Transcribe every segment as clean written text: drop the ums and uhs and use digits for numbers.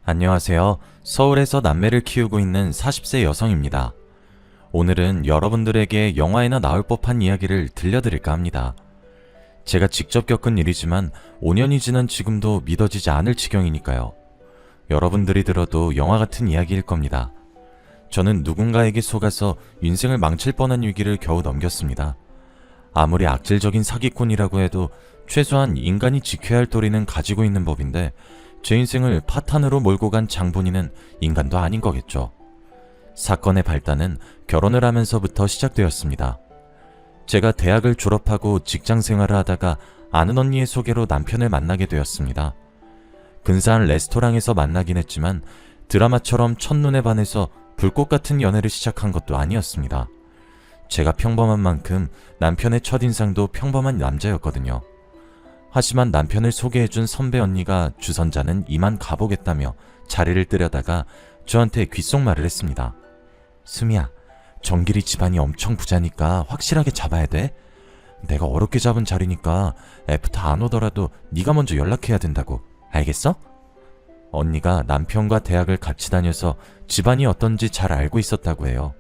안녕하세요. 서울에서 남매를 키우고 있는 40세 여성입니다. 오늘은 여러분들에게 영화에나 나올 법한 이야기를 들려드릴까 합니다. 제가 직접 겪은 일이지만 5년이 지난 지금도 믿어지지 않을 지경이니까요. 여러분들이 들어도 영화 같은 이야기일 겁니다. 저는 누군가에게 속아서 인생을 망칠 뻔한 위기를 겨우 넘겼습니다. 아무리 악질적인 사기꾼이라고 해도 최소한 인간이 지켜야 할 도리는 가지고 있는 법인데 제 인생을 파탄으로 몰고 간 장본인은 인간도 아닌 거겠죠. 사건의 발단은 결혼을 하면서부터 시작되었습니다. 제가 대학을 졸업하고 직장 생활을 하다가 아는 언니의 소개로 남편을 만나게 되었습니다. 근사한 레스토랑에서 만나긴 했지만 드라마처럼 첫눈에 반해서 불꽃 같은 연애를 시작한 것도 아니었습니다. 제가 평범한 만큼 남편의 첫인상도 평범한 남자였거든요. 하지만 남편을 소개해준 선배 언니가 주선자는 이만 가보겠다며 자리를 뜨려다가 저한테 귓속말을 했습니다. 수미야, 정길이 집안이 엄청 부자니까 확실하게 잡아야 돼. 내가 어렵게 잡은 자리니까 애프터 안 오더라도 네가 먼저 연락해야 된다고. 알겠어? 언니가 남편과 대학을 같이 다녀서 집안이 어떤지 잘 알고 있었다고 해요.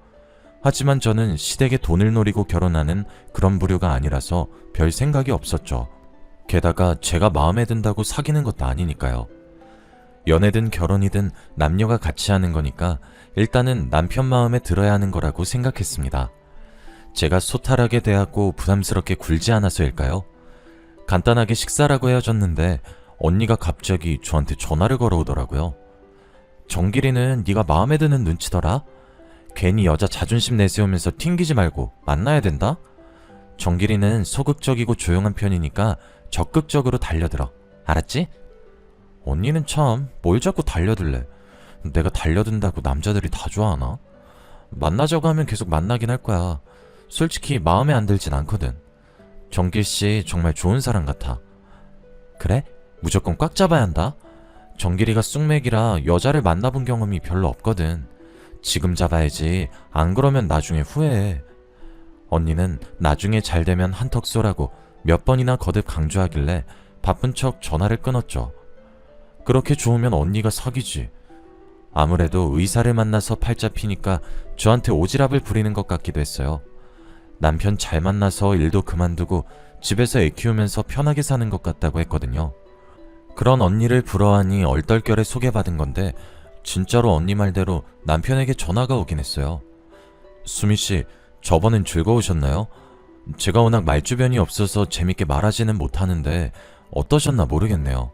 하지만 저는 시댁에 돈을 노리고 결혼하는 그런 부류가 아니라서 별 생각이 없었죠. 게다가 제가 마음에 든다고 사귀는 것도 아니니까요. 연애든 결혼이든 남녀가 같이 하는 거니까 일단은 남편 마음에 들어야 하는 거라고 생각했습니다. 제가 소탈하게 대하고 부담스럽게 굴지 않아서일까요? 간단하게 식사라고 헤어졌는데 언니가 갑자기 저한테 전화를 걸어오더라고요. 정길이는 네가 마음에 드는 눈치더라? 괜히 여자 자존심 내세우면서 튕기지 말고 만나야 된다? 정길이는 소극적이고 조용한 편이니까 적극적으로 달려들어. 알았지? 언니는 참 뭘 자꾸 달려들래. 내가 달려든다고 남자들이 다 좋아하나? 만나자고 하면 계속 만나긴 할 거야. 솔직히 마음에 안 들진 않거든. 정길씨 정말 좋은 사람 같아. 그래? 무조건 꽉 잡아야 한다. 정길이가 쑥맥이라 여자를 만나본 경험이 별로 없거든. 지금 잡아야지. 안 그러면 나중에 후회해. 언니는 나중에 잘 되면 한턱 쏘라고 몇 번이나 거듭 강조하길래 바쁜 척 전화를 끊었죠. 그렇게 좋으면 언니가 사귀지. 아무래도 의사를 만나서 팔자 피니까 저한테 오지랖을 부리는 것 같기도 했어요. 남편 잘 만나서 일도 그만두고 집에서 애 키우면서 편하게 사는 것 같다고 했거든요. 그런 언니를 부러워하니 얼떨결에 소개받은 건데 진짜로 언니 말대로 남편에게 전화가 오긴 했어요. 수미씨, 저번엔 즐거우셨나요? 제가 워낙 말주변이 없어서 재밌게 말하지는 못하는데 어떠셨나 모르겠네요.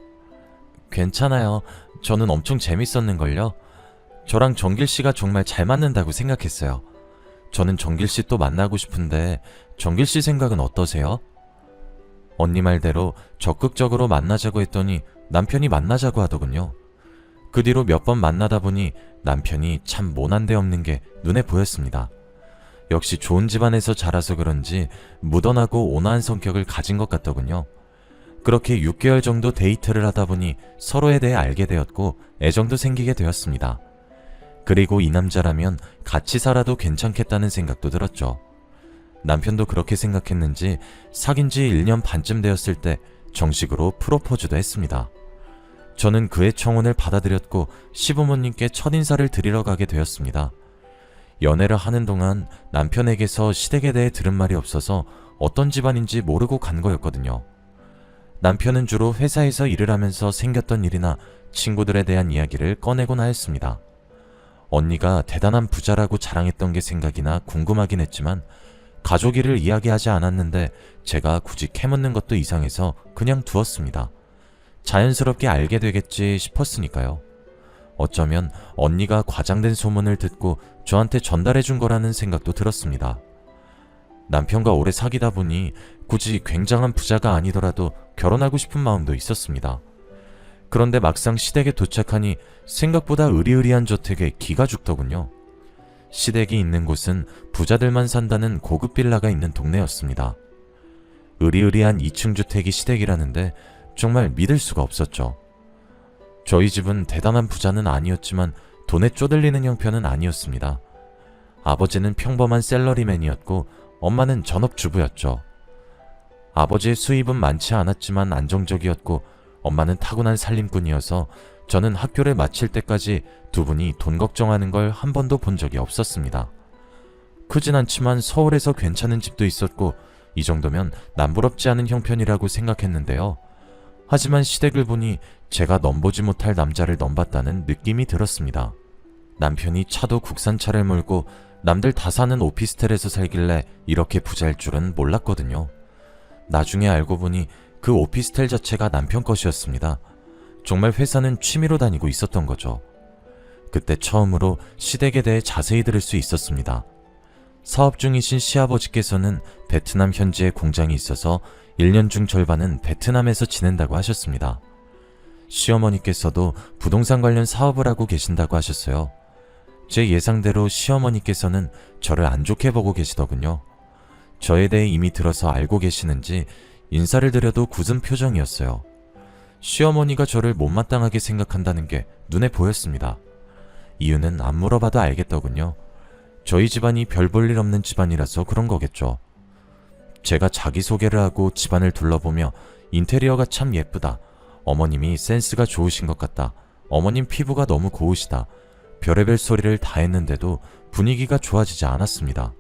괜찮아요. 저는 엄청 재밌었는걸요. 저랑 정길씨가 정말 잘 맞는다고 생각했어요. 저는 정길씨 또 만나고 싶은데 정길씨 생각은 어떠세요? 언니 말대로 적극적으로 만나자고 했더니 남편이 만나자고 하더군요. 그 뒤로 몇 번 만나다 보니 남편이 참 모난 데 없는 게 눈에 보였습니다. 역시 좋은 집안에서 자라서 그런지 무던하고 온화한 성격을 가진 것 같더군요. 그렇게 6개월 정도 데이트를 하다 보니 서로에 대해 알게 되었고 애정도 생기게 되었습니다. 그리고 이 남자라면 같이 살아도 괜찮겠다는 생각도 들었죠. 남편도 그렇게 생각했는지 사귄 지 1년 반쯤 되었을 때 정식으로 프로포즈도 했습니다. 저는 그의 청혼을 받아들였고 시부모님께 첫인사를 드리러 가게 되었습니다. 연애를 하는 동안 남편에게서 시댁에 대해 들은 말이 없어서 어떤 집안인지 모르고 간 거였거든요. 남편은 주로 회사에서 일을 하면서 생겼던 일이나 친구들에 대한 이야기를 꺼내곤 하였습니다. 언니가 대단한 부자라고 자랑했던 게 생각이나 궁금하긴 했지만 가족 일을 이야기하지 않았는데 제가 굳이 캐묻는 것도 이상해서 그냥 두었습니다. 자연스럽게 알게 되겠지 싶었으니까요. 어쩌면 언니가 과장된 소문을 듣고 저한테 전달해 준 거라는 생각도 들었습니다. 남편과 오래 사귀다 보니 굳이 굉장한 부자가 아니더라도 결혼하고 싶은 마음도 있었습니다. 그런데 막상 시댁에 도착하니 생각보다 으리으리한 저택에 기가 죽더군요. 시댁이 있는 곳은 부자들만 산다는 고급 빌라가 있는 동네였습니다. 으리으리한 2층 주택이 시댁이라는데 정말 믿을 수가 없었죠. 저희 집은 대단한 부자는 아니었지만 돈에 쪼들리는 형편은 아니었습니다. 아버지는 평범한 샐러리맨이었고 엄마는 전업주부였죠. 아버지의 수입은 많지 않았지만 안정적이었고 엄마는 타고난 살림꾼이어서 저는 학교를 마칠 때까지 두 분이 돈 걱정하는 걸 한 번도 본 적이 없었습니다. 크진 않지만 서울에서 괜찮은 집도 있었고 이 정도면 남부럽지 않은 형편이라고 생각했는데요. 하지만 시댁을 보니 제가 넘보지 못할 남자를 넘봤다는 느낌이 들었습니다. 남편이 차도 국산차를 몰고 남들 다 사는 오피스텔에서 살길래 이렇게 부자일 줄은 몰랐거든요. 나중에 알고 보니 그 오피스텔 자체가 남편 것이었습니다. 정말 회사는 취미로 다니고 있었던 거죠. 그때 처음으로 시댁에 대해 자세히 들을 수 있었습니다. 사업 중이신 시아버지께서는 베트남 현지에 공장이 있어서 1년 중 절반은 베트남에서 지낸다고 하셨습니다. 시어머니께서도 부동산 관련 사업을 하고 계신다고 하셨어요. 제 예상대로 시어머니께서는 저를 안 좋게 보고 계시더군요. 저에 대해 이미 들어서 알고 계시는지 인사를 드려도 굳은 표정이었어요. 시어머니가 저를 못마땅하게 생각한다는 게 눈에 보였습니다. 이유는 안 물어봐도 알겠더군요. 저희 집안이 별 볼 일 없는 집안이라서 그런 거겠죠. 제가 자기소개를 하고 집안을 둘러보며 인테리어가 참 예쁘다. 어머님이 센스가 좋으신 것 같다. 어머님 피부가 너무 고우시다. 별의별 소리를 다 했는데도 분위기가 좋아지지 않았습니다.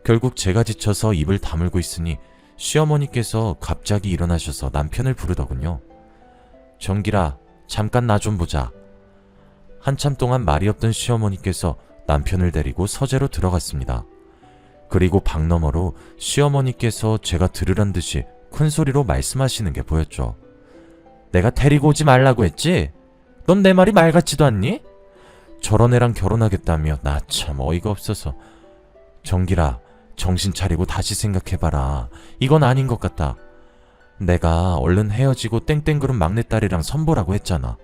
결국 제가 지쳐서 입을 다물고 있으니 시어머니께서 갑자기 일어나셔서 남편을 부르더군요. 정길아, 잠깐 나 좀 보자. 한참 동안 말이 없던 시어머니께서 남편을 데리고 서재로 들어갔습니다. 그리고 방 너머로 시어머니께서 제가 들으란 듯이 큰 소리로 말씀하시는 게 보였죠. 내가 데리고 오지 말라고 했지? 넌 내 말이 말 같지도 않니? 저런 애랑 결혼하겠다며 나 참 어이가 없어서. 정길아, 정신 차리고 다시 생각해봐라. 이건 아닌 것 같다. 내가 얼른 헤어지고 땡땡그룹 막내딸이랑 선보라고 했잖아.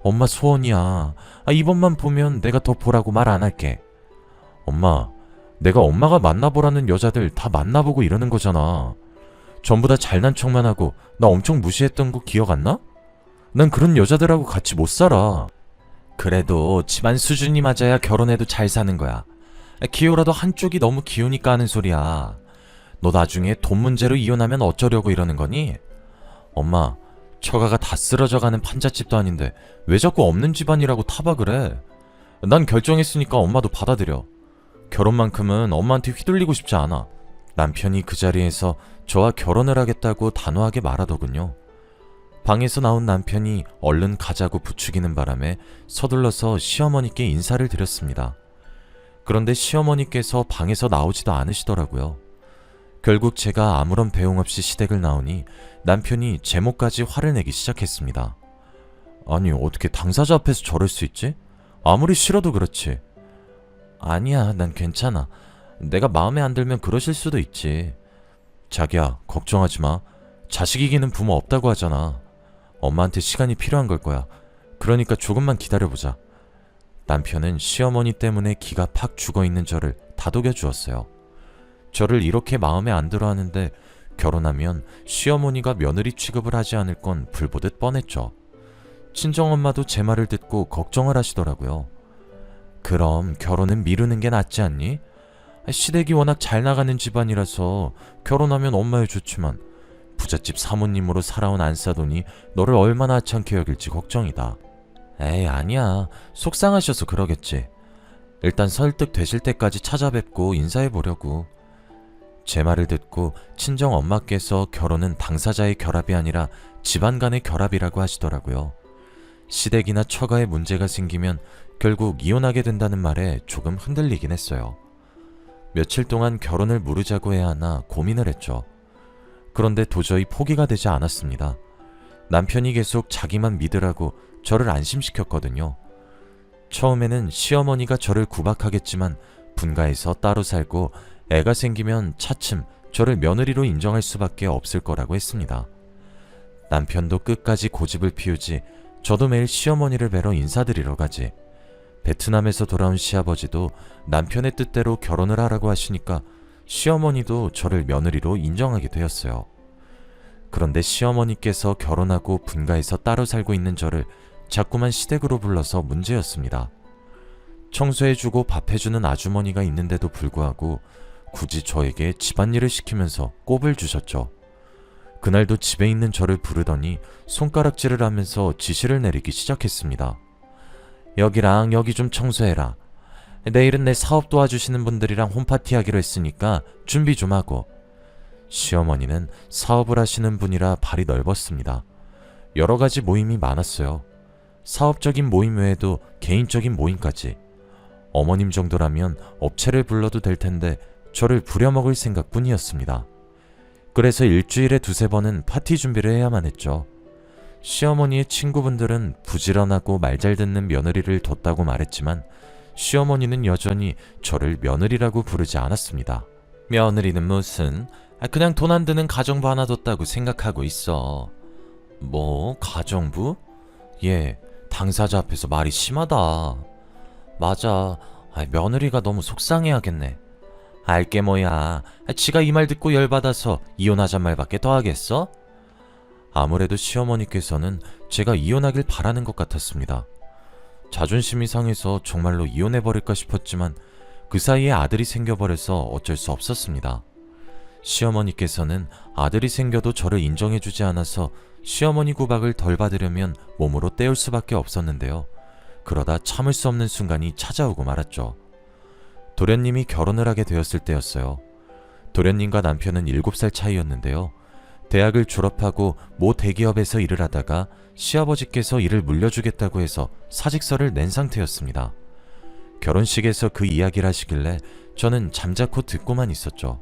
엄마 소원이야. 이번만 보면 내가 더 보라고 말 안 할게. 엄마, 내가 엄마가 만나보라는 여자들 다 만나보고 이러는 거잖아. 전부 다 잘난 척만 하고 나 엄청 무시했던 거 기억 안 나? 난 그런 여자들하고 같이 못 살아. 그래도 집안 수준이 맞아야 결혼해도 잘 사는 거야. 기호라도 한쪽이 너무 기우니까 하는 소리야. 너 나중에 돈 문제로 이혼하면 어쩌려고 이러는 거니? 엄마, 처가가 다 쓰러져가는 판잣집도 아닌데 왜 자꾸 없는 집안이라고 타박을 해? 난 결정했으니까 엄마도 받아들여. 결혼만큼은 엄마한테 휘둘리고 싶지 않아. 남편이 그 자리에서 저와 결혼을 하겠다고 단호하게 말하더군요. 방에서 나온 남편이 얼른 가자고 부추기는 바람에 서둘러서 시어머니께 인사를 드렸습니다. 그런데 시어머니께서 방에서 나오지도 않으시더라고요. 결국 제가 아무런 배웅 없이 시댁을 나오니 남편이 제목까지 화를 내기 시작했습니다. 아니, 어떻게 당사자 앞에서 저럴 수 있지? 아무리 싫어도 그렇지. 아니야, 난 괜찮아. 내가 마음에 안 들면 그러실 수도 있지. 자기야, 걱정하지 마. 자식 이기는 부모 없다고 하잖아. 엄마한테 시간이 필요한 걸 거야. 그러니까 조금만 기다려보자. 남편은 시어머니 때문에 기가 팍 죽어있는 저를 다독여 주었어요. 저를 이렇게 마음에 안 들어 하는데 결혼하면 시어머니가 며느리 취급을 하지 않을 건 불보듯 뻔했죠. 친정엄마도 제 말을 듣고 걱정을 하시더라고요. 그럼 결혼은 미루는 게 낫지 않니? 시댁이 워낙 잘 나가는 집안이라서 결혼하면 엄마에 좋지만 부잣집 사모님으로 살아온 안사돈이 너를 얼마나 하찮게 여길지 걱정이다. 에이, 아니야. 속상하셔서 그러겠지. 일단 설득되실 때까지 찾아뵙고 인사해보려고. 제 말을 듣고 친정 엄마께서 결혼은 당사자의 결합이 아니라 집안 간의 결합이라고 하시더라고요. 시댁이나 처가에 문제가 생기면 결국 이혼하게 된다는 말에 조금 흔들리긴 했어요. 며칠 동안 결혼을 무르자고 해야 하나 고민을 했죠. 그런데 도저히 포기가 되지 않았습니다. 남편이 계속 자기만 믿으라고 저를 안심시켰거든요. 처음에는 시어머니가 저를 구박하겠지만 분가해서 따로 살고 애가 생기면 차츰 저를 며느리로 인정할 수밖에 없을 거라고 했습니다. 남편도 끝까지 고집을 피우지 저도 매일 시어머니를 뵈러 인사드리러 가지. 베트남에서 돌아온 시아버지도 남편의 뜻대로 결혼을 하라고 하시니까 시어머니도 저를 며느리로 인정하게 되었어요. 그런데 시어머니께서 결혼하고 분가해서 따로 살고 있는 저를 자꾸만 시댁으로 불러서 문제였습니다. 청소해주고 밥해주는 아주머니가 있는데도 불구하고 굳이 저에게 집안일을 시키면서 꼽을 주셨죠. 그날도 집에 있는 저를 부르더니 손가락질을 하면서 지시를 내리기 시작했습니다. 여기랑 여기 좀 청소해라. 내일은 내 사업 도와주시는 분들이랑 홈파티 하기로 했으니까 준비 좀 하고. 시어머니는 사업을 하시는 분이라 발이 넓었습니다. 여러 가지 모임이 많았어요. 사업적인 모임 외에도 개인적인 모임까지. 어머님 정도라면 업체를 불러도 될 텐데 저를 부려먹을 생각뿐이었습니다. 그래서 일주일에 2-3번은 파티 준비를 해야만 했죠. 시어머니의 친구분들은 부지런하고 말 잘 듣는 며느리를 뒀다고 말했지만 시어머니는 여전히 저를 며느리라고 부르지 않았습니다. 며느리는 무슨, 그냥 돈 안 드는 가정부 하나 뒀다고 생각하고 있어. 뭐 가정부? 얘 당사자 앞에서 말이 심하다. 맞아, 며느리가 너무 속상해하겠네. 알게 뭐야, 지가 이 말 듣고 열받아서 이혼하잔 말밖에 더 하겠어? 아무래도 시어머니께서는 제가 이혼하길 바라는 것 같았습니다. 자존심이 상해서 정말로 이혼해버릴까 싶었지만 그 사이에 아들이 생겨버려서 어쩔 수 없었습니다. 시어머니께서는 아들이 생겨도 저를 인정해주지 않아서 시어머니 구박을 덜 받으려면 몸으로 때울 수밖에 없었는데요. 그러다 참을 수 없는 순간이 찾아오고 말았죠. 도련님이 결혼을 하게 되었을 때였어요. 도련님과 남편은 7살 차이였는데요. 대학을 졸업하고 모 대기업에서 일을 하다가 시아버지께서 일을 물려주겠다고 해서 사직서를 낸 상태였습니다. 결혼식에서 그 이야기를 하시길래 저는 잠자코 듣고만 있었죠.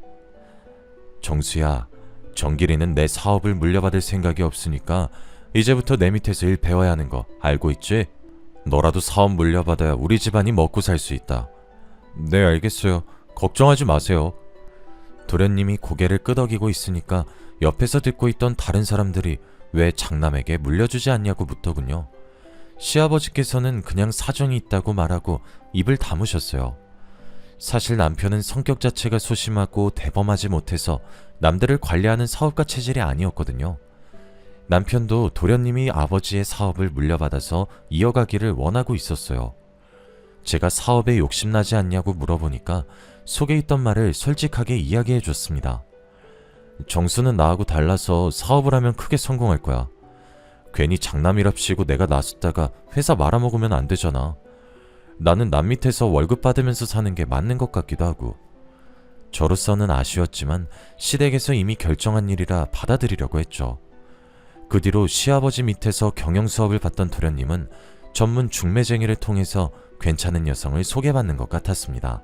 정수야, 정길이는 내 사업을 물려받을 생각이 없으니까 이제부터 내 밑에서 일 배워야 하는 거 알고 있지? 너라도 사업 물려받아야 우리 집안이 먹고 살 수 있다. 네, 알겠어요. 걱정하지 마세요. 도련님이 고개를 끄덕이고 있으니까 옆에서 듣고 있던 다른 사람들이 왜 장남에게 물려주지 않냐고 묻더군요. 시아버지께서는 그냥 사정이 있다고 말하고 입을 다무셨어요. 사실 남편은 성격 자체가 소심하고 대범하지 못해서 남들을 관리하는 사업가 체질이 아니었거든요. 남편도 도련님이 아버지의 사업을 물려받아서 이어가기를 원하고 있었어요. 제가 사업에 욕심나지 않냐고 물어보니까 속에 있던 말을 솔직하게 이야기해 줬습니다. 정수는 나하고 달라서 사업을 하면 크게 성공할 거야. 괜히 장남이랍시고 내가 나섰다가 회사 말아먹으면 안 되잖아. 나는 남 밑에서 월급 받으면서 사는 게 맞는 것 같기도 하고. 저로서는 아쉬웠지만 시댁에서 이미 결정한 일이라 받아들이려고 했죠. 그 뒤로 시아버지 밑에서 경영 수업을 받던 도련님은 전문 중매쟁이를 통해서 괜찮은 여성을 소개받는 것 같았습니다.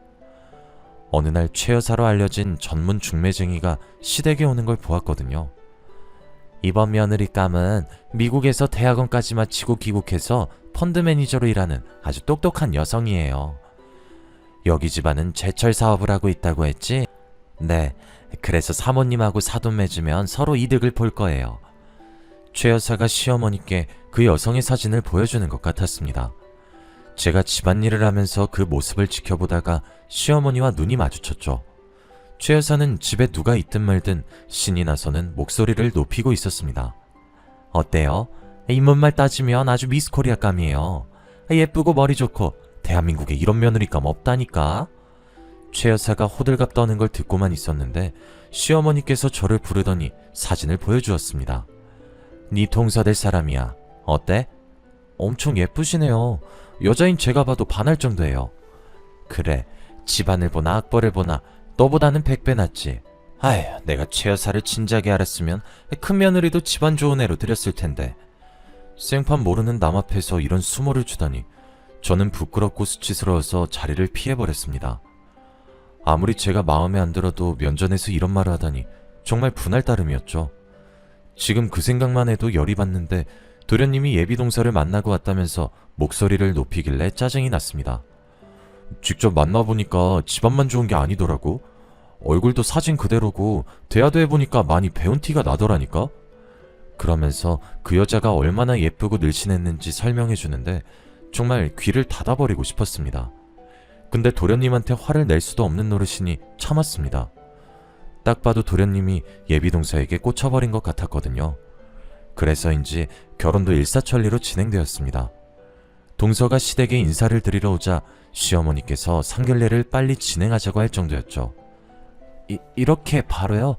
어느 날 최 여사로 알려진 전문 중매쟁이가 시댁에 오는 걸 보았거든요. 이번 며느리감은 미국에서 대학원까지 마치고 귀국해서 펀드 매니저로 일하는 아주 똑똑한 여성이에요. 여기 집안은 제철 사업을 하고 있다고 했지? 네, 그래서 사모님하고 사돈 맺으면 서로 이득을 볼 거예요. 최 여사가 시어머니께 그 여성의 사진을 보여주는 것 같았습니다. 제가 집안일을 하면서 그 모습을 지켜보다가 시어머니와 눈이 마주쳤죠. 최 여사는 집에 누가 있든 말든 신이 나서는 목소리를 높이고 있었습니다. 어때요? 인문말 따지면 아주 미스 코리아감이에요. 예쁘고 머리 좋고 대한민국에 이런 며느리감 없다니까. 최 여사가 호들갑 떠는 걸 듣고만 있었는데 시어머니께서 저를 부르더니 사진을 보여주었습니다. 네 동서 될 사람이야. 어때? 엄청 예쁘시네요. 여자인 제가 봐도 반할 정도예요. 그래, 집안을 보나 악벌을 보나 너보다는 100배 낫지. 아휴, 내가 최 여사를 진작에 알았으면 큰 며느리도 집안 좋은 애로 들였을 텐데. 생판 모르는 남 앞에서 이런 수모를 주다니 저는 부끄럽고 수치스러워서 자리를 피해버렸습니다. 아무리 제가 마음에 안 들어도 면전에서 이런 말을 하다니 정말 분할 따름이었죠. 지금 그 생각만 해도 열이 받는데 도련님이 예비동서를 만나고 왔다면서 목소리를 높이길래 짜증이 났습니다. 직접 만나보니까 집안만 좋은 게 아니더라고. 얼굴도 사진 그대로고 대화도 해보니까 많이 배운 티가 나더라니까. 그러면서 그 여자가 얼마나 예쁘고 늘씬했는지 설명해주는데 정말 귀를 닫아버리고 싶었습니다. 근데 도련님한테 화를 낼 수도 없는 노릇이니 참았습니다. 딱 봐도 도련님이 예비동서에게 꽂혀버린 것 같았거든요. 그래서인지 결혼도 일사천리로 진행되었습니다. 동서가 시댁에 인사를 드리러 오자 시어머니께서 상견례를 빨리 진행하자고 할 정도였죠. 이렇게 바로요?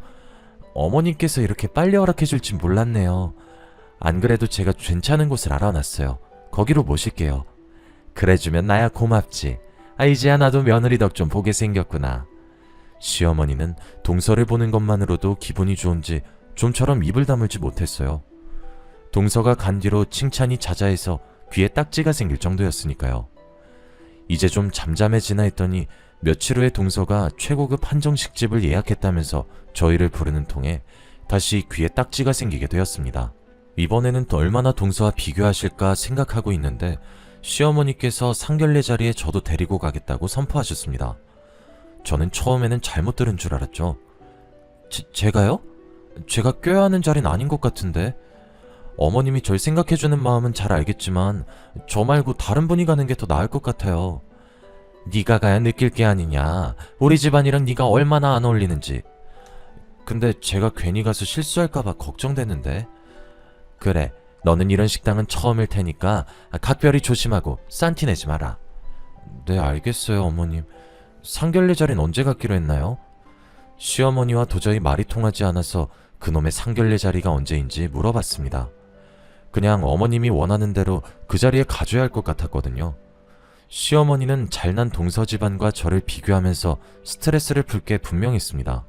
어머님께서 이렇게 빨리 허락해 줄진 몰랐네요. 안 그래도 제가 괜찮은 곳을 알아놨어요. 거기로 모실게요. 그래주면 나야 고맙지. 이제야 나도 며느리 덕 좀 보게 생겼구나. 시어머니는 동서를 보는 것만으로도 기분이 좋은지 좀처럼 입을 다물지 못했어요. 동서가 간 뒤로 칭찬이 자자해서 귀에 딱지가 생길 정도였으니까요. 이제 좀 잠잠해지나 했더니 며칠 후에 동서가 최고급 한정식집을 예약했다면서 저희를 부르는 통에 다시 귀에 딱지가 생기게 되었습니다. 이번에는 또 얼마나 동서와 비교하실까 생각하고 있는데 시어머니께서 상견례 자리에 저도 데리고 가겠다고 선포하셨습니다. 저는 처음에는 잘못 들은 줄 알았죠. 제가요? 제가 껴야 하는 자리는 아닌 것 같은데. 어머님이 절 생각해주는 마음은 잘 알겠지만 저 말고 다른 분이 가는 게 더 나을 것 같아요. 네가 가야 느낄 게 아니냐. 우리 집안이랑 네가 얼마나 안 어울리는지. 근데 제가 괜히 가서 실수할까봐 걱정되는데. 그래, 너는 이런 식당은 처음일 테니까 각별히 조심하고 싼티 내지 마라. 네, 알겠어요, 어머님. 상견례 자리는 언제 갖기로 했나요? 시어머니와 도저히 말이 통하지 않아서 그놈의 상견례 자리가 언제인지 물어봤습니다. 그냥 어머님이 원하는 대로 그 자리에 가줘야 할 것 같았거든요. 시어머니는 잘난 동서 집안과 저를 비교하면서 스트레스를 풀 게 분명했습니다.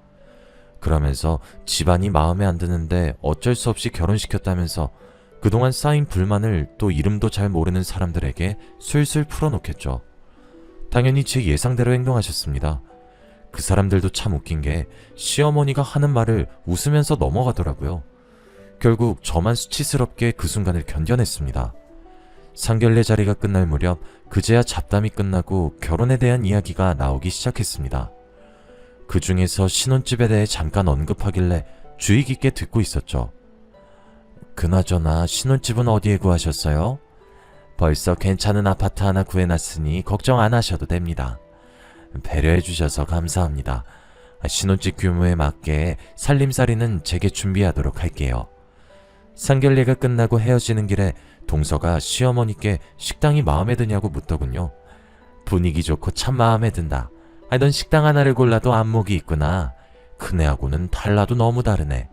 그러면서 집안이 마음에 안 드는데 어쩔 수 없이 결혼시켰다면서 그동안 쌓인 불만을 또 이름도 잘 모르는 사람들에게 술술 풀어놓겠죠. 당연히 제 예상대로 행동하셨습니다. 그 사람들도 참 웃긴 게 시어머니가 하는 말을 웃으면서 넘어가더라고요. 결국 저만 수치스럽게 그 순간을 견뎌냈습니다. 상견례 자리가 끝날 무렵 그제야 잡담이 끝나고 결혼에 대한 이야기가 나오기 시작했습니다. 그 중에서 신혼집에 대해 잠깐 언급하길래 주의 깊게 듣고 있었죠. 그나저나 신혼집은 어디에 구하셨어요? 벌써 괜찮은 아파트 하나 구해놨으니 걱정 안 하셔도 됩니다. 배려해 주셔서 감사합니다. 신혼집 규모에 맞게 살림살이는 제게 준비하도록 할게요. 상견례가 끝나고 헤어지는 길에 동서가 시어머니께 식당이 마음에 드냐고 묻더군요. 분위기 좋고 참 마음에 든다. 넌 식당 하나를 골라도 안목이 있구나. 큰애하고는 달라도 너무 다르네.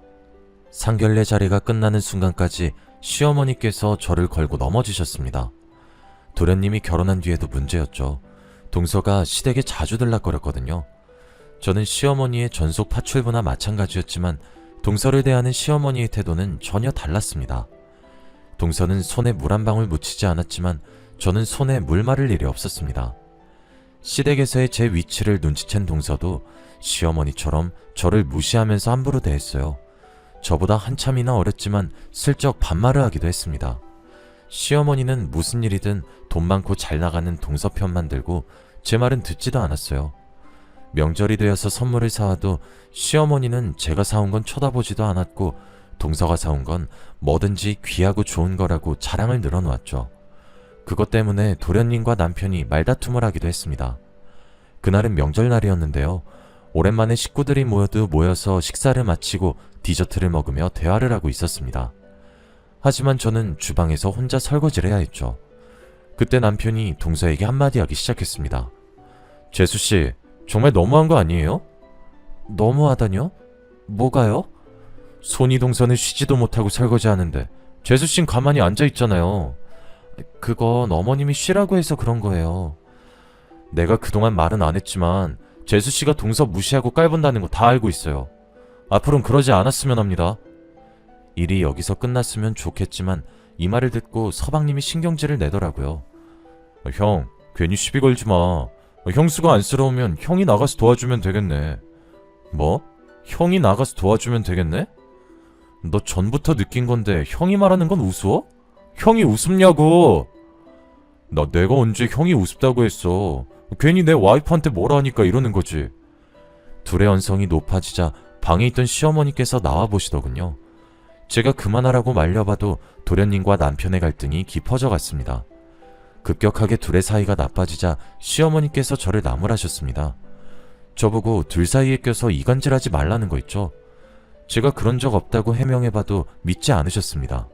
상견례 자리가 끝나는 순간까지 시어머니께서 저를 걸고 넘어지셨습니다. 도련님이 결혼한 뒤에도 문제였죠. 동서가 시댁에 자주 들락거렸거든요. 저는 시어머니의 전속 파출부나 마찬가지였지만 동서를 대하는 시어머니의 태도는 전혀 달랐습니다. 동서는 손에 물 한 방울 묻히지 않았지만 저는 손에 물 마를 일이 없었습니다. 시댁에서의 제 위치를 눈치챈 동서도 시어머니처럼 저를 무시하면서 함부로 대했어요. 저보다 한참이나 어렸지만 슬쩍 반말을 하기도 했습니다. 시어머니는 무슨 일이든 돈 많고 잘 나가는 동서 편만 들고 제 말은 듣지도 않았어요. 명절이 되어서 선물을 사와도 시어머니는 제가 사온 건 쳐다보지도 않았고 동서가 사온 건 뭐든지 귀하고 좋은 거라고 자랑을 늘어놓았죠. 그것 때문에 도련님과 남편이 말다툼을 하기도 했습니다. 그날은 명절날이었는데요. 오랜만에 식구들이 모여서 식사를 마치고 디저트를 먹으며 대화를 하고 있었습니다. 하지만 저는 주방에서 혼자 설거지를 해야 했죠. 그때 남편이 동서에게 한마디 하기 시작했습니다. 재수씨, 정말 너무한 거 아니에요? 너무하다뇨? 뭐가요? 손이 동서는 쉬지도 못하고 설거지하는데 재수씨는 가만히 앉아있잖아요. 그건 어머님이 쉬라고 해서 그런 거예요. 내가 그동안 말은 안 했지만 재수씨가 동서 무시하고 깔본다는 거 다 알고 있어요. 앞으로는 그러지 않았으면 합니다. 일이 여기서 끝났으면 좋겠지만 이 말을 듣고 서방님이 신경질을 내더라고요. 형, 괜히 시비 걸지 마. 형수가 안쓰러우면 형이 나가서 도와주면 되겠네. 뭐? 형이 나가서 도와주면 되겠네? 너 전부터 느낀 건데 형이 말하는 건 우스워? 형이 우습냐고! 내가 언제 형이 우습다고 했어. 괜히 내 와이프한테 뭐라 하니까 이러는 거지. 둘의 언성이 높아지자 방에 있던 시어머니께서 나와보시더군요. 제가 그만하라고 말려봐도 도련님과 남편의 갈등이 깊어져 갔습니다. 급격하게 둘의 사이가 나빠지자 시어머니께서 저를 나무라셨습니다. 저보고 둘 사이에 껴서 이간질하지 말라는 거 있죠. 제가 그런 적 없다고 해명해봐도 믿지 않으셨습니다.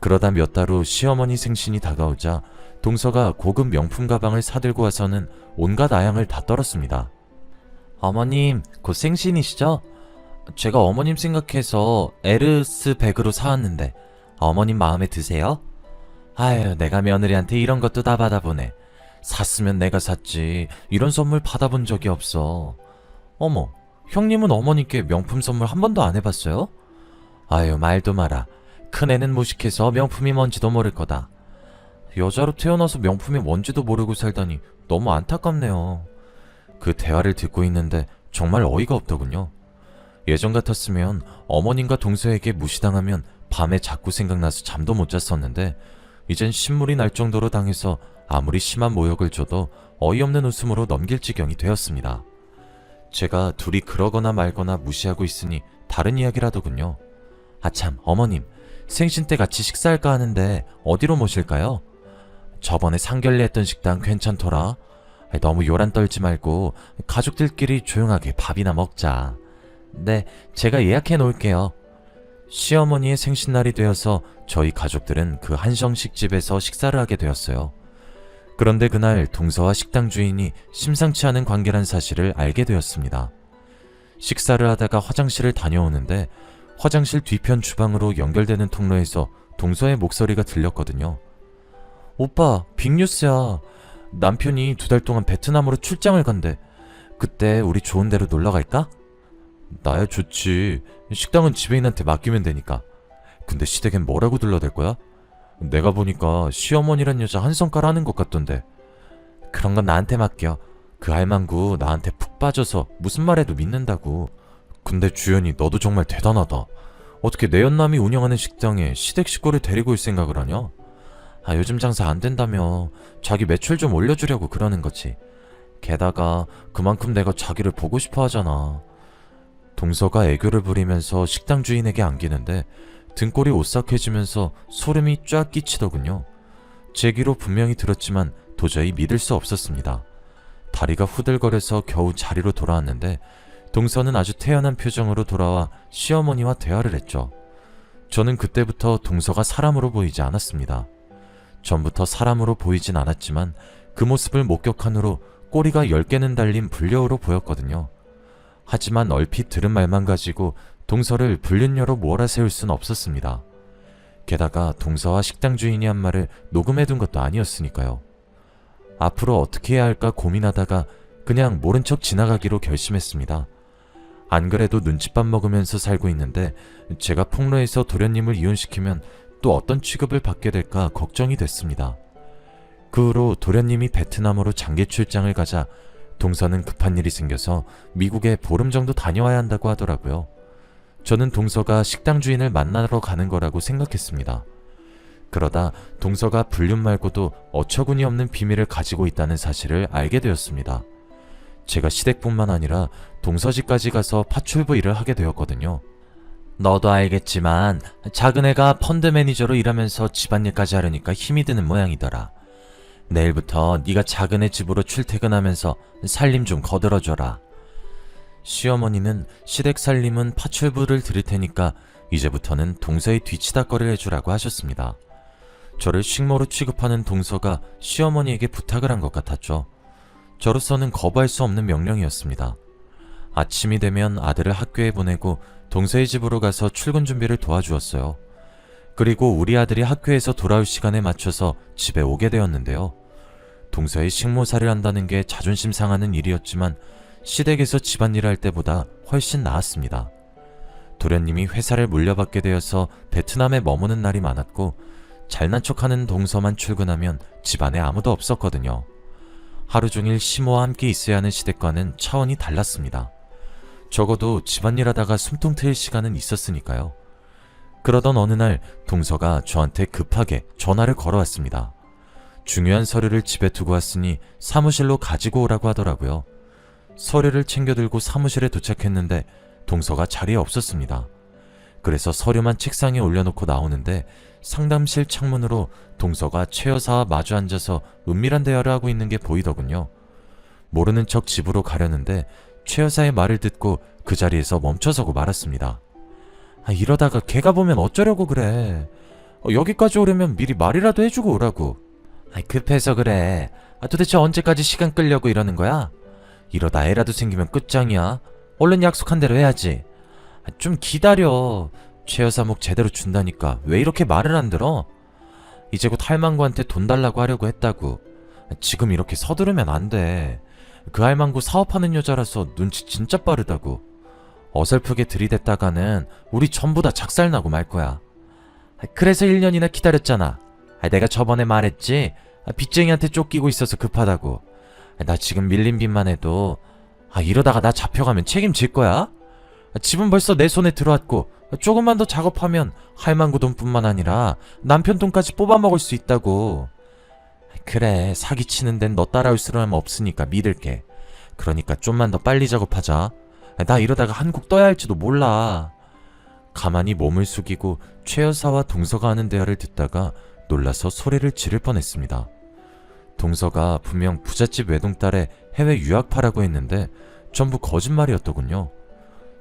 그러다 몇 달 후 시어머니 생신이 다가오자 동서가 고급 명품 가방을 사들고 와서는 온갖 아양을 다 떨었습니다. 어머님, 곧 생신이시죠? 제가 어머님 생각해서 에르스 백으로 사왔는데 어머님 마음에 드세요? 아유, 내가 며느리한테 이런 것도 다 받아보네. 샀으면 내가 샀지. 이런 선물 받아본 적이 없어. 어머, 형님은 어머니께 명품 선물 한 번도 안 해봤어요? 아유, 말도 마라. 큰애는 무식해서 명품이 뭔지도 모를 거다. 여자로 태어나서 명품이 뭔지도 모르고 살다니 너무 안타깝네요. 그 대화를 듣고 있는데 정말 어이가 없더군요. 예전 같았으면 어머님과 동서에게 무시당하면 밤에 자꾸 생각나서 잠도 못 잤었는데 이젠 신물이 날 정도로 당해서 아무리 심한 모욕을 줘도 어이없는 웃음으로 넘길 지경이 되었습니다. 제가 둘이 그러거나 말거나 무시하고 있으니 다른 이야기라더군요. 아참, 어머님, 생신 때 같이 식사할까 하는데 어디로 모실까요? 저번에 상견례 했던 식당 괜찮더라. 너무 요란 떨지 말고 가족들끼리 조용하게 밥이나 먹자. 네, 제가 예약해 놓을게요. 시어머니의 생신날이 되어서 저희 가족들은 그 한정식 집에서 식사를 하게 되었어요. 그런데 그날 동서와 식당 주인이 심상치 않은 관계란 사실을 알게 되었습니다. 식사를 하다가 화장실을 다녀오는데 화장실 뒤편 주방으로 연결되는 통로에서 동서의 목소리가 들렸거든요. 오빠, 빅뉴스야. 남편이 2달 동안 베트남으로 출장을 간대. 그때 우리 좋은 데로 놀러 갈까? 나야 좋지. 식당은 지배인한테 맡기면 되니까. 근데 시댁엔 뭐라고 둘러댈 거야? 내가 보니까 시어머니란 여자 한 성깔 하는 것 같던데. 그런 건 나한테 맡겨. 그 할망구 나한테 푹 빠져서 무슨 말해도 믿는다고. 근데 주연이 너도 정말 대단하다. 어떻게 내 연남이 운영하는 식당에 시댁 식구를 데리고 올 생각을 하냐? 요즘 장사 안 된다며 자기 매출 좀 올려주려고 그러는 거지. 게다가 그만큼 내가 자기를 보고 싶어 하잖아. 동서가 애교를 부리면서 식당 주인에게 안기는데 등골이 오싹해지면서 소름이 쫙 끼치더군요. 제 귀로 분명히 들었지만 도저히 믿을 수 없었습니다. 다리가 후들거려서 겨우 자리로 돌아왔는데 동서는 아주 태연한 표정으로 돌아와 시어머니와 대화를 했죠. 저는 그때부터 동서가 사람으로 보이지 않았습니다. 전부터 사람으로 보이진 않았지만 그 모습을 목격한 후로 꼬리가 10개는 달린 불려우로 보였거든요. 하지만 얼핏 들은 말만 가지고 동서를 불륜녀로 몰아세울 순 없었습니다. 게다가 동서와 식당 주인이 한 말을 녹음해둔 것도 아니었으니까요. 앞으로 어떻게 해야 할까 고민하다가 그냥 모른 척 지나가기로 결심했습니다. 안 그래도 눈칫밥 먹으면서 살고 있는데 제가 폭로해서 도련님을 이혼시키면 또 어떤 취급을 받게 될까 걱정이 됐습니다. 그 후로 도련님이 베트남으로 장기 출장을 가자 동서는 급한 일이 생겨서 미국에 보름 정도 다녀와야 한다고 하더라고요. 저는 동서가 식당 주인을 만나러 가는 거라고 생각했습니다. 그러다 동서가 불륜 말고도 어처구니 없는 비밀을 가지고 있다는 사실을 알게 되었습니다. 제가 시댁뿐만 아니라 동서집까지 가서 파출부 일을 하게 되었거든요. 너도 알겠지만 작은 애가 펀드 매니저로 일하면서 집안일까지 하려니까 힘이 드는 모양이더라. 내일부터 네가 작은 애 집으로 출퇴근하면서 살림 좀 거들어줘라. 시어머니는 시댁 살림은 파출부를 드릴 테니까 이제부터는 동서의 뒤치다거리를 해주라고 하셨습니다. 저를 식모로 취급하는 동서가 시어머니에게 부탁을 한 것 같았죠. 저로서는 거부할 수 없는 명령이었습니다. 아침이 되면 아들을 학교에 보내고 동서의 집으로 가서 출근 준비를 도와주었어요. 그리고 우리 아들이 학교에서 돌아올 시간에 맞춰서 집에 오게 되었는데요. 동서의 식모살이를 한다는 게 자존심 상하는 일이었지만 시댁에서 집안일을 할 때보다 훨씬 나았습니다. 도련님이 회사를 물려받게 되어서 베트남에 머무는 날이 많았고 잘난 척하는 동서만 출근하면 집안에 아무도 없었거든요. 하루 종일 시모와 함께 있어야 하는 시댁과는 차원이 달랐습니다. 적어도 집안일 하다가 숨통 트일 시간은 있었으니까요. 그러던 어느 날 동서가 저한테 급하게 전화를 걸어왔습니다. 중요한 서류를 집에 두고 왔으니 사무실로 가지고 오라고 하더라고요. 서류를 챙겨 들고 사무실에 도착했는데 동서가 자리에 없었습니다. 그래서 서류만 책상에 올려놓고 나오는데 상담실 창문으로 동서가 최 여사와 마주 앉아서 은밀한 대화를 하고 있는 게 보이더군요. 모르는 척 집으로 가려는데 최 여사의 말을 듣고 그 자리에서 멈춰서고 말았습니다. 이러다가 걔가 보면 어쩌려고 그래. 여기까지 오려면 미리 말이라도 해주고 오라고. 급해서 그래. 도대체 언제까지 시간 끌려고 이러는 거야? 이러다 애라도 생기면 끝장이야. 얼른 약속한 대로 해야지. 좀 기다려. 최 여사 목 제대로 준다니까 왜 이렇게 말을 안 들어? 이제 곧 할망구한테 돈 달라고 하려고 했다고. 지금 이렇게 서두르면 안 돼. 그 할망구 사업하는 여자라서 눈치 진짜 빠르다고. 어설프게 들이댔다가는 우리 전부 다 작살나고 말 거야. 그래서 1년이나 기다렸잖아. 내가 저번에 말했지. 빚쟁이한테 쫓기고 있어서 급하다고. 나 지금 밀린 빚만 해도 이러다가 나 잡혀가면 책임질 거야? 집은 벌써 내 손에 들어왔고 조금만 더 작업하면 할망구 돈뿐만 아니라 남편 돈까지 뽑아먹을 수 있다고. 그래, 사기치는 데는 너 따라올 사람 없으니까 믿을게. 그러니까 좀만 더 빨리 작업하자. 나 이러다가 한국 떠야 할지도 몰라. 가만히 몸을 숙이고 최 여사와 동서가 하는 대화를 듣다가 놀라서 소리를 지를 뻔했습니다. 동서가 분명 부잣집 외동딸의 해외 유학파라고 했는데 전부 거짓말이었더군요.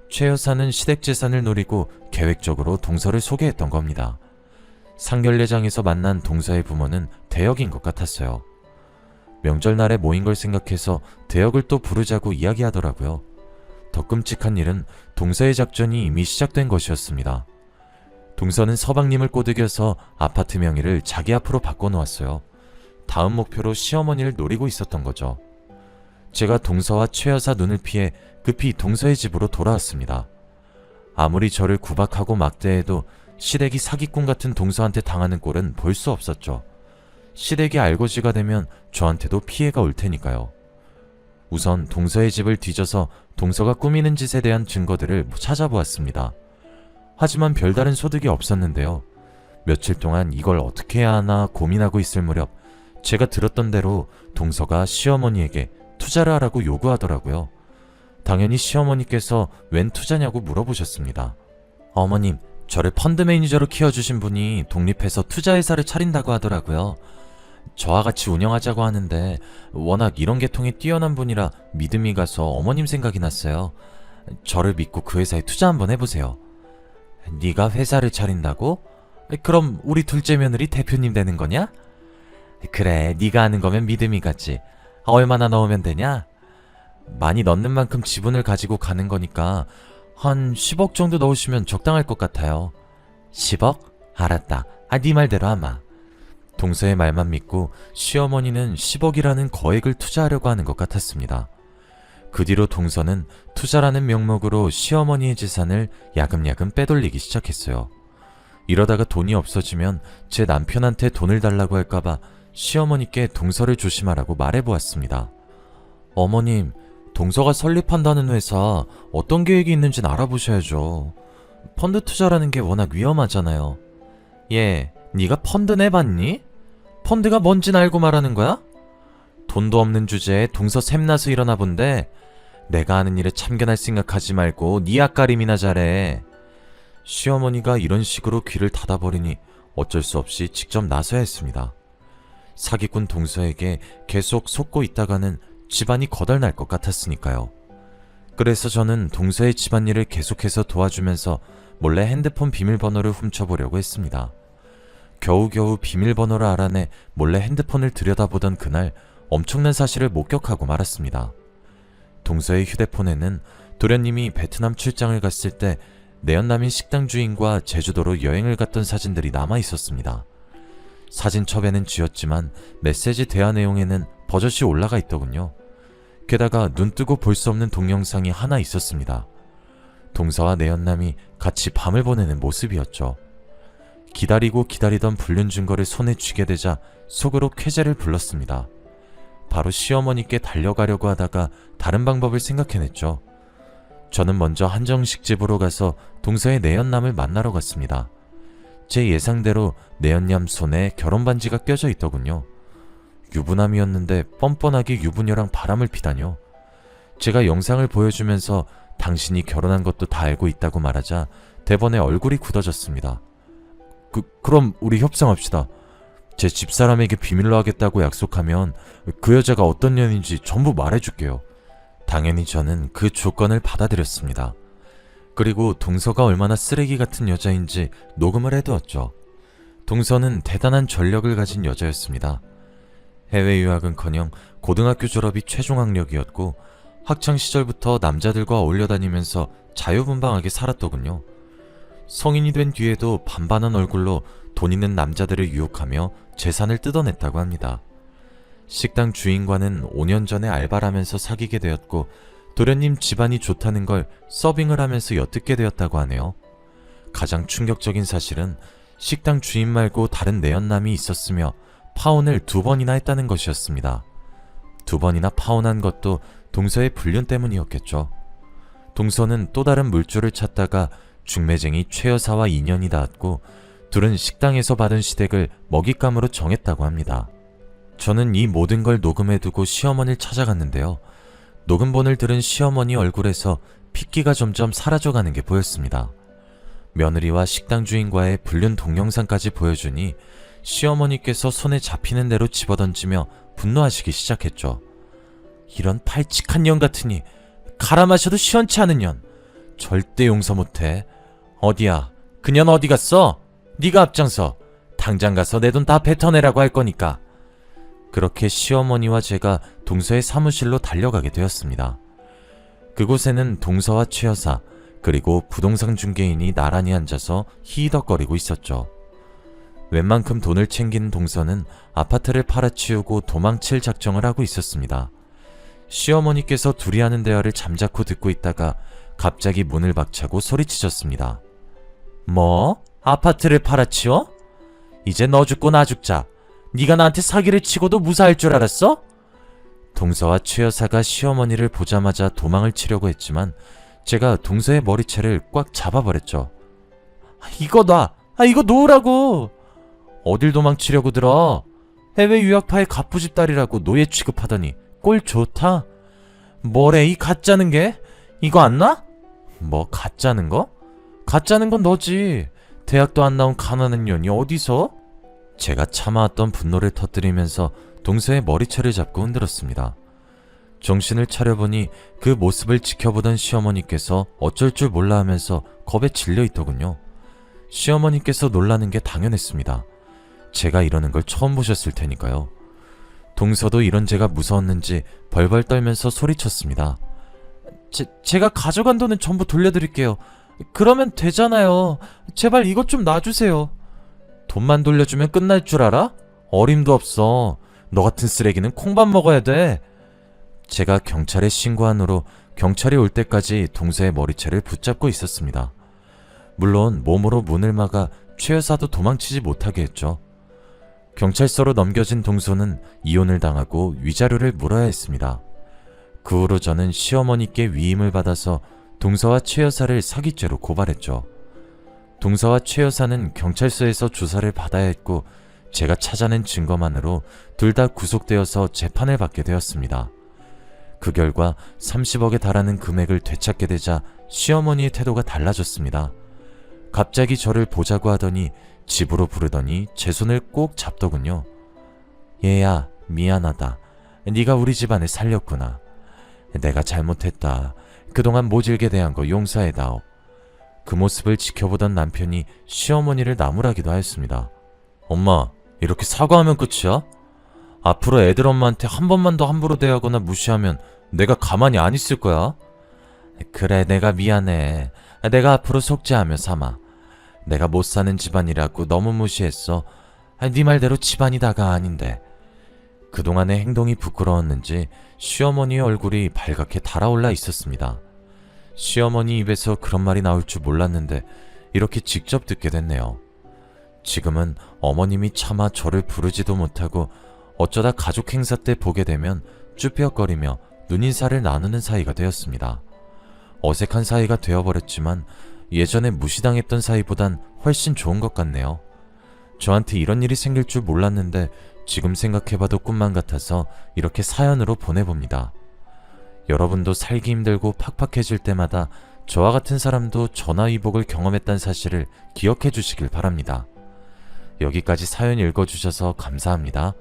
최 여사는 시댁재산을 노리고 계획적으로 동서를 소개했던 겁니다. 상견례장에서 만난 동서의 부모는 대역인 것 같았어요. 명절날에 모인 걸 생각해서 대역을 또 부르자고 이야기하더라고요. 더 끔찍한 일은 동서의 작전이 이미 시작된 것이었습니다. 동서는 서방님을 꼬드겨서 아파트 명의를 자기 앞으로 바꿔놓았어요. 다음 목표로 시어머니를 노리고 있었던 거죠. 제가 동서와 최 여사 눈을 피해 급히 동서의 집으로 돌아왔습니다. 아무리 저를 구박하고 막대해도 시댁이 사기꾼 같은 동서한테 당하는 꼴은 볼 수 없었죠. 시댁이 알고지가 되면 저한테도 피해가 올 테니까요. 우선 동서의 집을 뒤져서 동서가 꾸미는 짓에 대한 증거들을 찾아보았습니다. 하지만 별다른 소득이 없었는데요. 며칠 동안 이걸 어떻게 해야 하나 고민하고 있을 무렵 제가 들었던 대로 동서가 시어머니에게 투자를 하라고 요구하더라고요. 당연히 시어머니께서 웬 투자냐고 물어보셨습니다. 어머님, 저를 펀드 매니저로 키워주신 분이 독립해서 투자회사를 차린다고 하더라고요. 저와 같이 운영하자고 하는데 워낙 이런 계통이 뛰어난 분이라 믿음이 가서 어머님 생각이 났어요. 저를 믿고 그 회사에 투자 한번 해보세요. 네가 회사를 차린다고? 그럼 우리 둘째 며느리 대표님 되는 거냐? 그래, 네가 하는 거면 믿음이 가지. 얼마나 넣으면 되냐? 많이 넣는 만큼 지분을 가지고 가는 거니까 한 10억 정도 넣으시면 적당할 것 같아요. 10억? 알았다. 네 말대로 아마. 동서의 말만 믿고 시어머니는 10억이라는 거액을 투자하려고 하는 것 같았습니다. 그 뒤로 동서는 투자라는 명목으로 시어머니의 재산을 야금야금 빼돌리기 시작했어요. 이러다가 돈이 없어지면 제 남편한테 돈을 달라고 할까봐 시어머니께 동서를 조심하라고 말해보았습니다. 어머님, 동서가 설립한다는 회사 어떤 계획이 있는지는 알아보셔야죠. 펀드 투자라는 게 워낙 위험하잖아요. 얘, 네가 펀드 내봤니? 펀드가 뭔진 알고 말하는 거야? 돈도 없는 주제에 동서 샘나서 일어나 본데 내가 하는 일에 참견할 생각하지 말고 네 앞가림이나 잘해. 시어머니가 이런 식으로 귀를 닫아버리니 어쩔 수 없이 직접 나서야 했습니다. 사기꾼 동서에게 계속 속고 있다가는 집안이 거덜날 것 같았으니까요. 그래서 저는 동서의 집안일을 계속해서 도와주면서 몰래 핸드폰 비밀번호를 훔쳐보려고 했습니다. 겨우겨우 비밀번호를 알아내 몰래 핸드폰을 들여다보던 그날 엄청난 사실을 목격하고 말았습니다. 동서의 휴대폰에는 도련님이 베트남 출장을 갔을 때 내연남인 식당 주인과 제주도로 여행을 갔던 사진들이 남아 있었습니다. 사진첩에는 지웠지만 메시지 대화 내용에는 버젓이 올라가 있더군요. 게다가 눈뜨고 볼 수 없는 동영상이 하나 있었습니다. 동서와 내연남이 같이 밤을 보내는 모습이었죠. 기다리고 기다리던 불륜 증거를 손에 쥐게 되자 속으로 쾌재를 불렀습니다. 바로 시어머니께 달려가려고 하다가 다른 방법을 생각해냈죠. 저는 먼저 한정식 집으로 가서 동서의 내연남을 만나러 갔습니다. 제 예상대로 내연남 손에 결혼반지가 껴져 있더군요. 유부남이었는데 뻔뻔하게 유부녀랑 바람을 피다뇨. 제가 영상을 보여주면서 당신이 결혼한 것도 다 알고 있다고 말하자 대번에 얼굴이 굳어졌습니다. 그럼 우리 협상합시다. 제 집사람에게 비밀로 하겠다고 약속하면 그 여자가 어떤 년인지 전부 말해줄게요. 당연히 저는 그 조건을 받아들였습니다. 그리고 동서가 얼마나 쓰레기 같은 여자인지 녹음을 해두었죠. 동서는 대단한 전력을 가진 여자였습니다. 해외 유학은커녕 고등학교 졸업이 최종 학력이었고 학창시절부터 남자들과 어울려 다니면서 자유분방하게 살았더군요. 성인이 된 뒤에도 반반한 얼굴로 돈 있는 남자들을 유혹하며 재산을 뜯어냈다고 합니다. 식당 주인과는 5년 전에 알바를 하면서 사귀게 되었고 도련님 집안이 좋다는 걸 서빙을 하면서 엿듣게 되었다고 하네요. 가장 충격적인 사실은 식당 주인 말고 다른 내연남이 있었으며 파혼을 2번이나 했다는 것이었습니다. 2번이나 파혼한 것도 동서의 불륜 때문이었겠죠. 동서는 또 다른 물줄을 찾다가 중매쟁이 최 여사와 인연이 닿았고 둘은 식당에서 받은 시댁을 먹잇감으로 정했다고 합니다. 저는 이 모든 걸 녹음해두고 시어머니를 찾아갔는데요. 녹음본을 들은 시어머니 얼굴에서 핏기가 점점 사라져가는 게 보였습니다. 며느리와 식당 주인과의 불륜 동영상까지 보여주니 시어머니께서 손에 잡히는 대로 집어던지며 분노하시기 시작했죠. 이런 발칙한 년 같으니 갈아 마셔도 시원치 않은 년 절대 용서 못해. 어디야? 그년 어디 갔어? 네가 앞장서. 당장 가서 내 돈 다 뱉어내라고 할 거니까. 그렇게 시어머니와 제가 동서의 사무실로 달려가게 되었습니다. 그곳에는 동서와 최 여사 그리고 부동산 중개인이 나란히 앉아서 히히덕거리고 있었죠. 웬만큼 돈을 챙긴 동서는 아파트를 팔아치우고 도망칠 작정을 하고 있었습니다. 시어머니께서 둘이 하는 대화를 잠자코 듣고 있다가 갑자기 문을 박차고 소리치셨습니다. 뭐? 아파트를 팔아치워? 이제 너 죽고 나 죽자. 네가 나한테 사기를 치고도 무사할 줄 알았어? 동서와 최 여사가 시어머니를 보자마자 도망을 치려고 했지만 제가 동서의 머리채를 꽉 잡아버렸죠. 이거 놔! 이거 놓으라고! 어딜 도망치려고 들어? 해외 유학파의 갑부집 딸이라고 노예 취급하더니 꼴 좋다? 뭐래 이 가짜는 게? 이거 안 놔? 뭐 가짜는 거? 가짜는 건 너지. 대학도 안 나온 가난한 년이 어디서? 제가 참아왔던 분노를 터뜨리면서 동서의 머리채를 잡고 흔들었습니다. 정신을 차려보니 그 모습을 지켜보던 시어머니께서 어쩔 줄 몰라 하면서 겁에 질려 있더군요. 시어머니께서 놀라는 게 당연했습니다. 제가 이러는 걸 처음 보셨을 테니까요. 동서도 이런 제가 무서웠는지 벌벌 떨면서 소리쳤습니다. 제가 가져간 돈은 전부 돌려드릴게요. 그러면 되잖아요. 제발 이것 좀 놔주세요. 돈만 돌려주면 끝날 줄 알아? 어림도 없어. 너 같은 쓰레기는 콩밥 먹어야 돼. 제가 경찰에 신고한 후로 경찰이 올 때까지 동서의 머리채를 붙잡고 있었습니다. 물론 몸으로 문을 막아 최 여사도 도망치지 못하게 했죠. 경찰서로 넘겨진 동서는 이혼을 당하고 위자료를 물어야 했습니다. 그 후로 저는 시어머니께 위임을 받아서 동서와 최 여사를 사기죄로 고발했죠. 동서와 최 여사는 경찰서에서 조사를 받아야 했고 제가 찾아낸 증거만으로 둘 다 구속되어서 재판을 받게 되었습니다. 그 결과 30억에 달하는 금액을 되찾게 되자 시어머니의 태도가 달라졌습니다. 갑자기 저를 보자고 하더니 집으로 부르더니 제 손을 꼭 잡더군요. 얘야, 미안하다. 네가 우리 집안을 살렸구나. 내가 잘못했다. 그동안 모질게 대한 거 용서해다오. 그 모습을 지켜보던 남편이 시어머니를 나무라기도 하였습니다. 엄마, 이렇게 사과하면 끝이야? 앞으로 애들 엄마한테 한 번만 더 함부로 대하거나 무시하면 내가 가만히 안 있을 거야. 그래, 내가 미안해. 내가 앞으로 속죄하며 삼아. 내가 못 사는 집안이라고 너무 무시했어. 네 말대로 집안이다가 아닌데. 그동안의 행동이 부끄러웠는지 시어머니의 얼굴이 발갛게 달아올라 있었습니다. 시어머니 입에서 그런 말이 나올 줄 몰랐는데 이렇게 직접 듣게 됐네요. 지금은 어머님이 차마 저를 부르지도 못하고 어쩌다 가족 행사 때 보게 되면 쭈뼛거리며 눈인사를 나누는 사이가 되었습니다. 어색한 사이가 되어버렸지만 예전에 무시당했던 사이보단 훨씬 좋은 것 같네요. 저한테 이런 일이 생길 줄 몰랐는데 지금 생각해봐도 꿈만 같아서 이렇게 사연으로 보내봅니다. 여러분도 살기 힘들고 팍팍해질 때마다 저와 같은 사람도 전화위복을 경험했다는 사실을 기억해 주시길 바랍니다. 여기까지 사연 읽어주셔서 감사합니다.